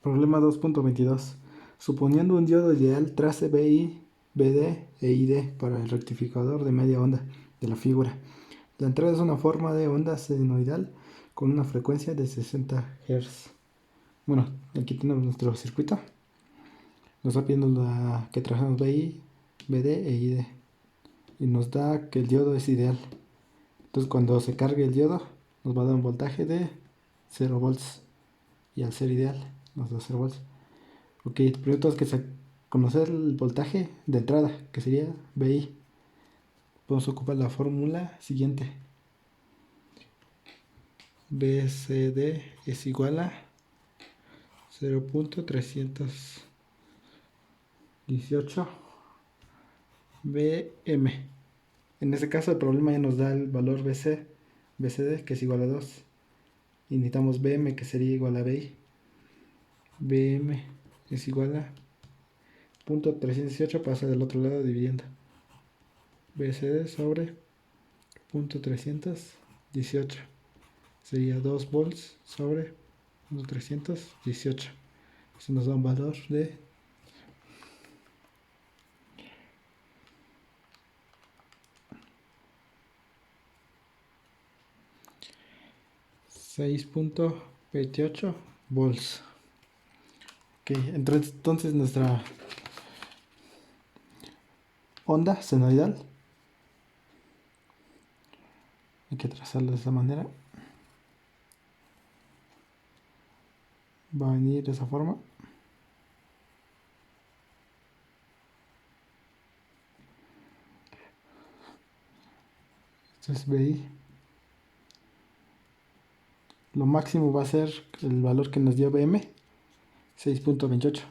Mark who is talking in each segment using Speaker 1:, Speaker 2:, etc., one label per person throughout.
Speaker 1: Problema 2.22. Suponiendo un diodo ideal, trace BI, BD e ID para el rectificador de media onda de la figura. La entrada es una forma de onda senoidal con una frecuencia de 60 Hz. Bueno, aquí tenemos nuestro circuito. Nos está pidiendo que trabajemos BI, BD e ID. Y nos da que el diodo es ideal. Entonces cuando se cargue el diodo nos va a dar un voltaje de 0 volts. Y al ser ideal nos da 0 volts. Ok, primero tenemos que conocer el voltaje de entrada, que sería BI. Podemos ocupar la fórmula siguiente. BCD es igual a 0.318 BM. En este caso el problema ya nos da el valor BCD, que es igual a 2. Y necesitamos BM, que sería igual a BI. BM es igual a 0.318, pasa del otro lado dividiendo. BCD sobre 0.318 sería 2 volts sobre 318. Eso nos da un valor de 6.28 volts. Ok, entonces nuestra onda senoidal, hay que trazarla de esta manera. Va a venir de esa forma. Esto es BI. Lo máximo va a ser el valor que nos dio BM, 6.28.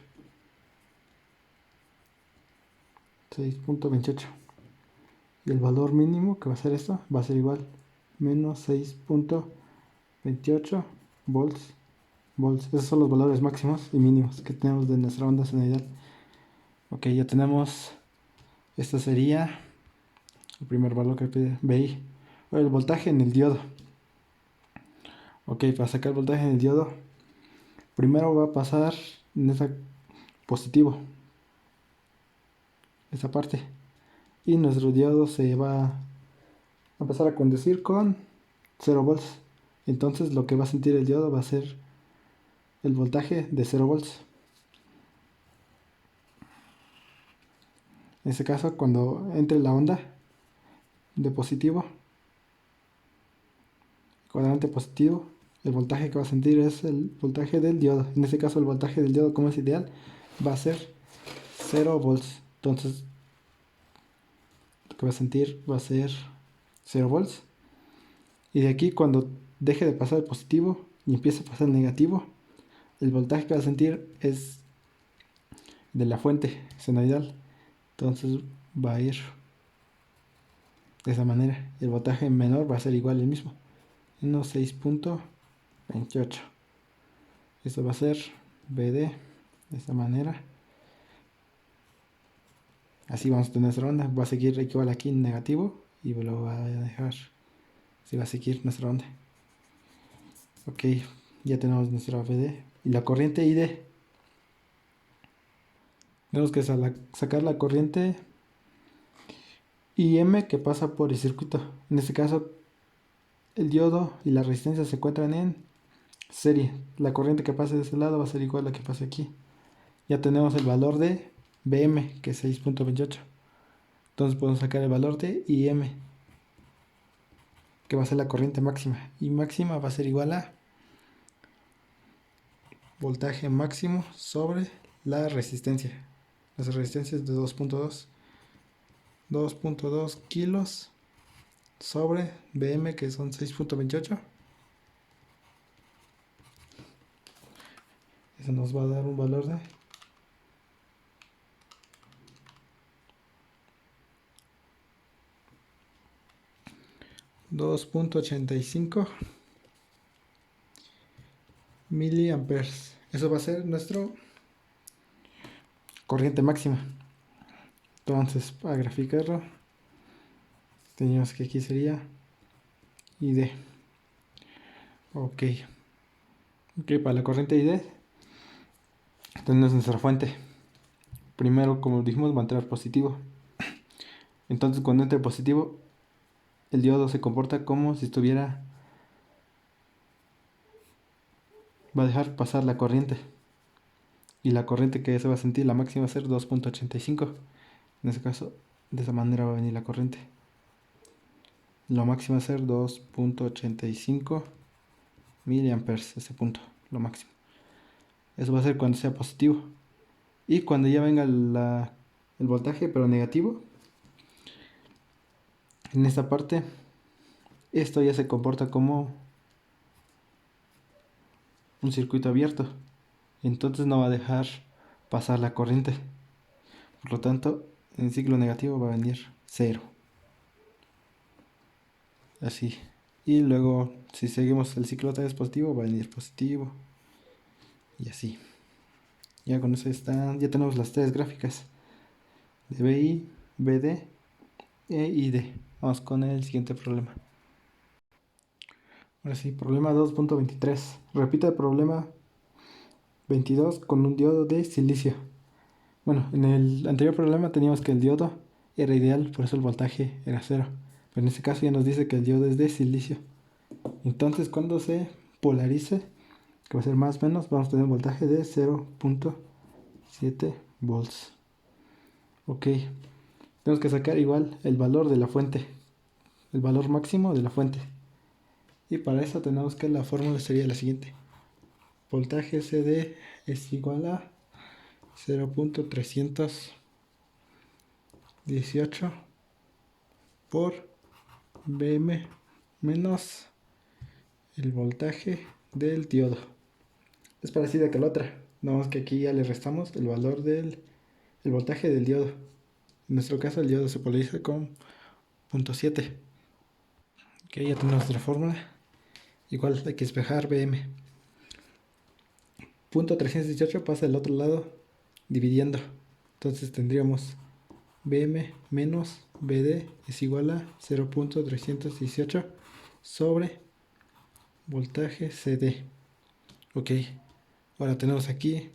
Speaker 1: 6.28. Y el valor mínimo que va a ser esto va a ser igual, menos 6.28 volts. Esos son los valores máximos y mínimos que tenemos de nuestra onda senoidal. Ok, ya tenemos. Este sería el primer valor que pide BI. El voltaje en el diodo. Ok, para sacar el voltaje en el diodo, primero va a pasar en esa positivo, esa parte. Y nuestro diodo se va a empezar a conducir con 0 volts. Entonces lo que va a sentir el diodo va a ser el voltaje de 0 volts. En este caso, cuando entre la onda de positivo, cuadrante positivo, el voltaje que va a sentir es el voltaje del diodo. En este caso, el voltaje del diodo, como es ideal, va a ser 0 volts. Entonces, lo que va a sentir va a ser 0 volts. Y de aquí, cuando deje de pasar el positivo y empiece a pasar el negativo, el voltaje que va a sentir es de la fuente senoidal. Entonces, va a ir de esa manera. El voltaje menor va a ser igual el mismo, menos 6.28. Esto va a ser BD de esta manera. Así vamos a tener nuestra onda. Va a seguir igual aquí en negativo y lo va a dejar. Así va a seguir nuestra onda. Ok, ya tenemos nuestra BD. Y la corriente ID. Tenemos que sacar la corriente IM que pasa por el circuito. En este caso, el diodo y la resistencia se encuentran en serie. La corriente que pase de ese lado va a ser igual a la que pase aquí. Ya tenemos el valor de BM, que es 6.28. Entonces podemos sacar el valor de IM, que va a ser la corriente máxima. Y máxima va a ser igual a voltaje máximo sobre la resistencia. La resistencia es de 2.2 kilos sobre BM, que son 6.28. Eso nos va a dar un valor de 2.85 miliamperes. Eso va a ser nuestro corriente máxima. Entonces, para graficarlo, tenemos que aquí sería ID. Ok, para la corriente ID tenemos nuestra fuente. Primero, como dijimos, va a entrar positivo. Entonces, cuando entre positivo, el diodo se comporta como si estuviera... va a dejar pasar la corriente. Y la corriente que se va a sentir, la máxima va a ser 2.85. En este caso, de esa manera va a venir la corriente. Lo máximo va a ser 2.85 miliamperes, ese punto, lo máximo. Eso va a ser cuando sea positivo. Y cuando ya venga el voltaje, pero negativo, en esta parte, esto ya se comporta como un circuito abierto. Entonces no va a dejar pasar la corriente. Por lo tanto, en el ciclo negativo va a venir 0. Así. Y luego, si seguimos el ciclo otra vez positivo, va a venir positivo. Y así. Ya con eso ya tenemos las tres gráficas de BI, BD e ID. Vamos con el siguiente problema. Ahora sí, problema 2.23. Repite el problema 22 con un diodo de silicio. Bueno, en el anterior problema teníamos que el diodo era ideal, por eso el voltaje era 0. Pero en este caso ya nos dice que el diodo es de silicio. Entonces cuando se polarice, que va a ser más o menos, vamos a tener un voltaje de 0.7 volts. Ok, tenemos que sacar igual el valor de la fuente, el valor máximo de la fuente. Y para eso tenemos que la fórmula sería la siguiente. Voltaje CD es igual a 0.318 por Vm menos el voltaje del diodo. Es parecida que la otra, nada más que aquí ya le restamos el valor del voltaje del diodo. En nuestro caso el diodo se polariza con 0.7. Ok, ya tenemos nuestra fórmula. Igual hay que despejar Vm. 0.318 pasa al otro lado dividiendo. Entonces tendríamos Vm menos Vd es igual a 0.318 sobre voltaje CD. Ok, ahora tenemos aquí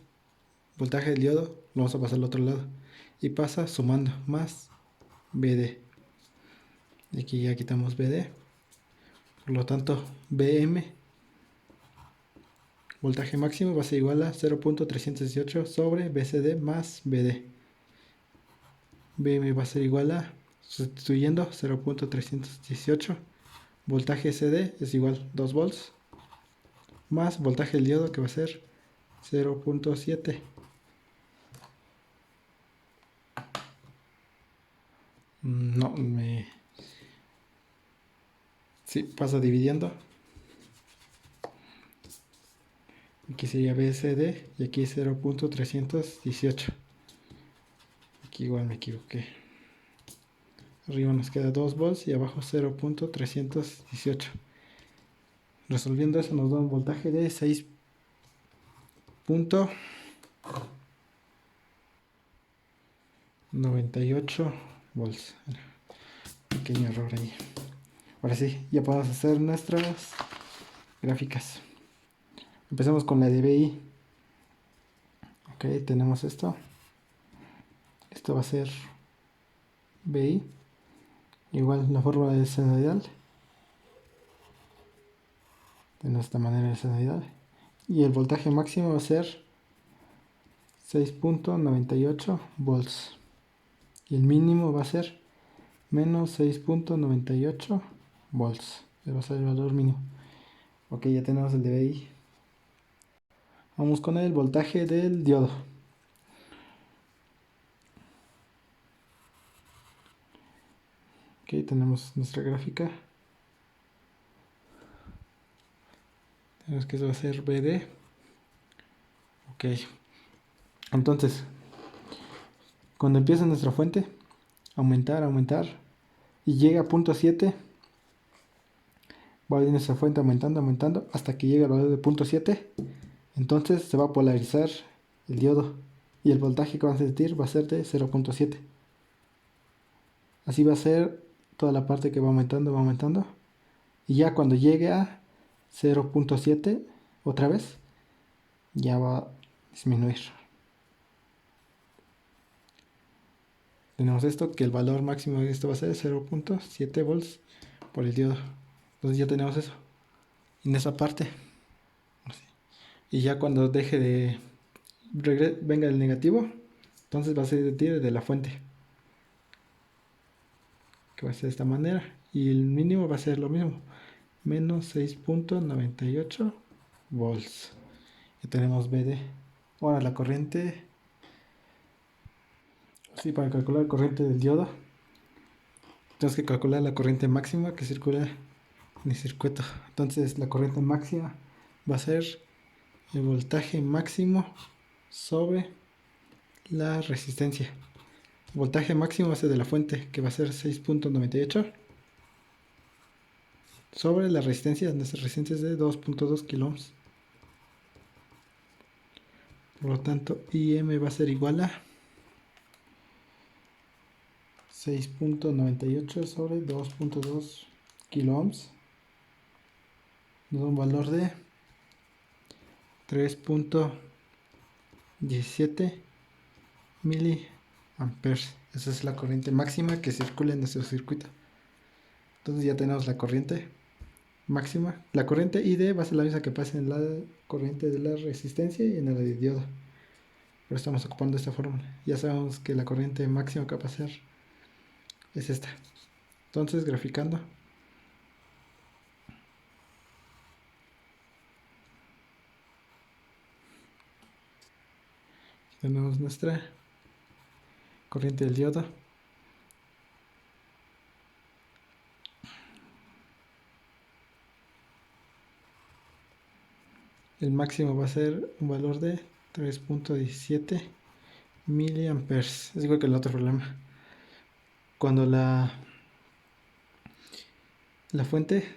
Speaker 1: voltaje del diodo, lo vamos a pasar al otro lado. Y pasa sumando más Vd. Y aquí ya quitamos Vd. Por lo tanto, Vm, voltaje máximo, va a ser igual a 0.318 sobre Vcd más Vd. Vm va a ser igual a, sustituyendo 0.318, voltaje CD es igual 2 volts, más voltaje del diodo que va a ser 0.7. No, sí, pasa dividiendo. Aquí sería BSD y aquí 0.318. Aquí igual me equivoqué. Arriba nos queda 2 volts y abajo 0.318. Resolviendo eso nos da un voltaje de 6.98 volts. Pequeño error ahí. Ahora sí, ya podemos hacer nuestras gráficas. Empezamos con la de BI. Ok, tenemos esto. Esto va a ser BI. Igual la fórmula de senoidal. De esta manera el senoidal. Y el voltaje máximo va a ser 6.98 volts. Y el mínimo va a ser menos 6.98 volts. Ese va a ser el valor mínimo. Ok, ya tenemos el de BI. Vamos con el voltaje del diodo. Ok, tenemos nuestra gráfica. Tenemos que eso va a ser BD. Ok. Entonces, cuando empieza nuestra fuente, aumentar, aumentar, y llega a 0.7, va a ir nuestra fuente aumentando, aumentando, hasta que llegue al valor de 0.7. Entonces se va a polarizar el diodo y el voltaje que va a sentir va a ser de 0.7. Así va a ser toda la parte que va aumentando, va aumentando. Y ya cuando llegue a 0.7, otra vez, ya va a disminuir. tenemos esto, que el valor máximo de esto va a ser 0.7 volts por el diodo. Entonces ya tenemos eso. En esa parte. Así. Y ya cuando deje de venga el negativo, entonces va a ser de la fuente, que va a ser de esta manera. Y el mínimo va a ser lo mismo, menos 6.98 volts. Ya tenemos BD. Ahora la corriente. Sí, para calcular la corriente del diodo, tenemos que calcular la corriente máxima que circula en el circuito. Entonces la corriente máxima va a ser el voltaje máximo sobre la resistencia. El voltaje máximo va a ser de la fuente, que va a ser 6.98 sobre la resistencia. Nuestra resistencia es de 2.2 kilo ohms. Por lo tanto, IM va a ser igual a 6.98 sobre 2.2 kilo ohms. Nos da un valor de 3.17 miliamperes. Esa es la corriente máxima que circula en nuestro circuito. Entonces ya tenemos la corriente máxima. La corriente ID va a ser la misma que pasa en la corriente de la resistencia y en la de diodo. Pero estamos ocupando esta fórmula. Ya sabemos que la corriente máxima que va a pasar es esta. Entonces, graficando, tenemos nuestra corriente del diodo. El máximo va a ser un valor de 3.17 miliamperes. Es igual que el otro problema. Cuando la fuente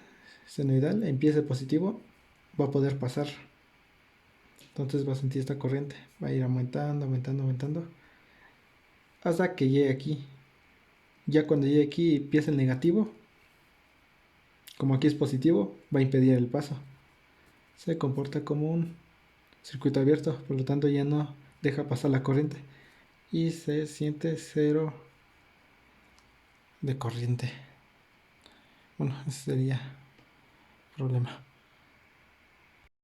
Speaker 1: senoidal empiece positivo, va a poder pasar. Entonces va a sentir esta corriente. Va a ir aumentando, aumentando, aumentando. Hasta que llegue aquí. Ya cuando llegue aquí y empiece el negativo, como aquí es positivo, va a impedir el paso. Se comporta como un circuito abierto, por lo tanto ya no deja pasar la corriente. Y se siente cero de corriente. Bueno, ese sería el problema.